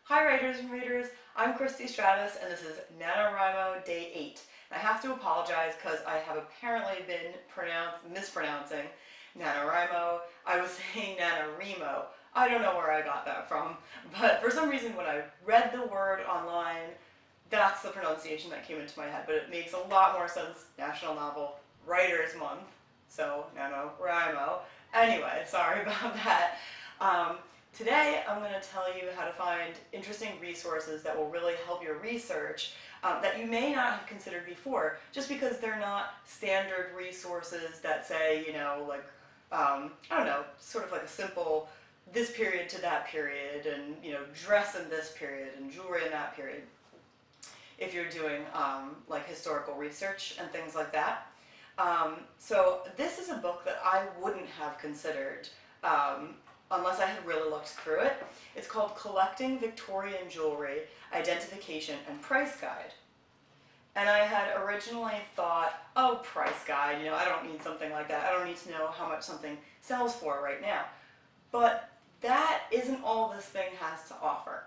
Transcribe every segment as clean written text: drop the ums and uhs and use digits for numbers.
Hi writers and readers, I'm Christy Stratus and this is NaNoWriMo Day 8. And I have to apologize because I have apparently been mispronouncing NaNoWriMo. I was saying NaNoWriMo. I don't know where I got that from, but for some reason when I read the word online, that's the pronunciation that came into my head, but it makes a lot more sense. National Novel Writers Month, so NaNoWriMo. Anyway, sorry about that. Today I'm going to tell you how to find interesting resources that will really help your research that you may not have considered before, just because they're not standard resources that say, I don't know, sort of like a simple this period to that period, and dress in this period and jewelry in that period, if you're doing like historical research and things like that. So this is a book that I wouldn't have considered unless I had really looked through it. It's called Collecting Victorian Jewelry, Identification and Price Guide. And I had originally thought, oh, price guide, I don't need something like that. I don't need to know how much something sells for right now. But that isn't all this thing has to offer.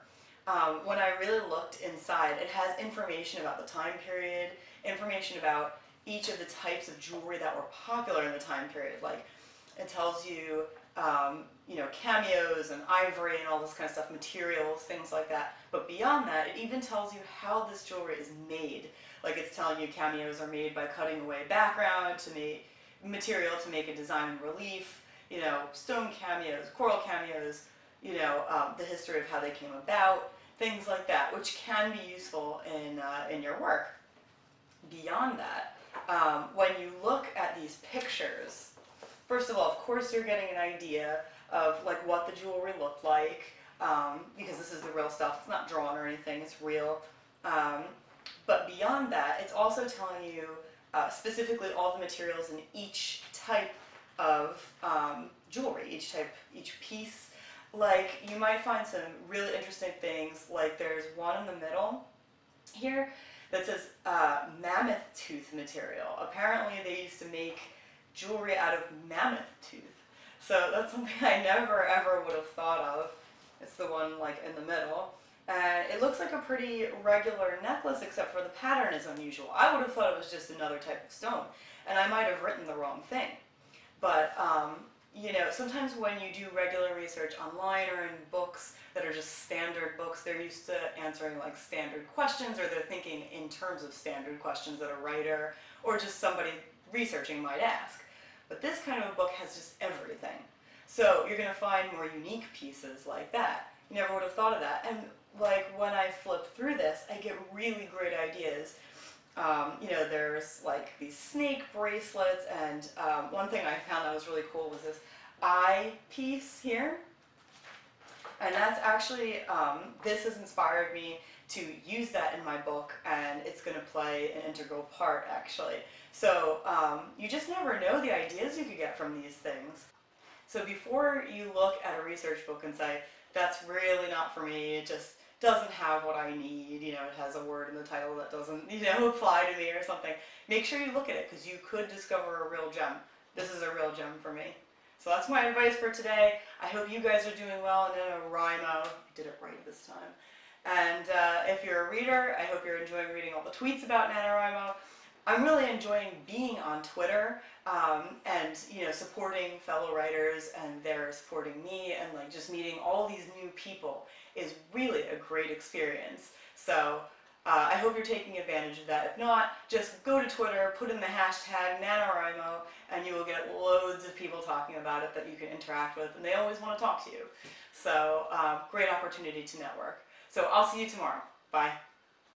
When I really looked inside, it has information about the time period, information about each of the types of jewelry that were popular in the time period. Like, it tells you, cameos and ivory and all this kind of stuff, materials, things like that. But beyond that, it even tells you how this jewelry is made. Like, it's telling you cameos are made by cutting away background to make material to make a design in relief, stone cameos, coral cameos, the history of how they came about, things like that, which can be useful in your work. Beyond that, when you look at these pictures, first of all, of course, you're getting an idea of like what the jewelry looked like, because this is the real stuff. It's not drawn or anything, it's real. But beyond that, it's also telling you specifically all the materials in each type of jewelry, each piece. Like, you might find some really interesting things, like there's one in the middle here that says mammoth tooth material. Apparently they used to make jewelry out of mammoth tooth. So that's something I never ever would have thought of. It's the one like in the middle. And it looks like a pretty regular necklace, except for the pattern is unusual. I would have thought it was just another type of stone, and I might have written the wrong thing. But, sometimes when you do regular research online or in books that are just standard books, they're used to answering like standard questions, or they're thinking in terms of standard questions that a writer or just somebody researching might ask. But this kind of a book has just everything. So you're going to find more unique pieces like that. You never would have thought of that. And like when I flip through this, I get really great ideas. There's like these snake bracelets, and one thing I found that was really cool was this eye piece here. And that's actually, this has inspired me to use that in my book, and it's going to play an integral part actually. So you just never know the ideas you could get from these things. So before you look at a research book and say, that's really not for me, it just doesn't have what I need, it has a word in the title that doesn't, apply to me or something, make sure you look at it, because you could discover a real gem. This is a real gem for me. So that's my advice for today. I hope you guys are doing well in NaNoWriMo. I did it right this time. And if you're a reader, I hope you're enjoying reading all the tweets about NaNoWriMo. I'm really enjoying being on Twitter and supporting fellow writers, and they're supporting me, and like just meeting all these new people is really a great experience. So I hope you're taking advantage of that. If not, just go to Twitter, put in the hashtag NaNoWriMo, and you will get loads of people talking about it that you can interact with, and they always want to talk to you. So great opportunity to network. So I'll see you tomorrow. Bye.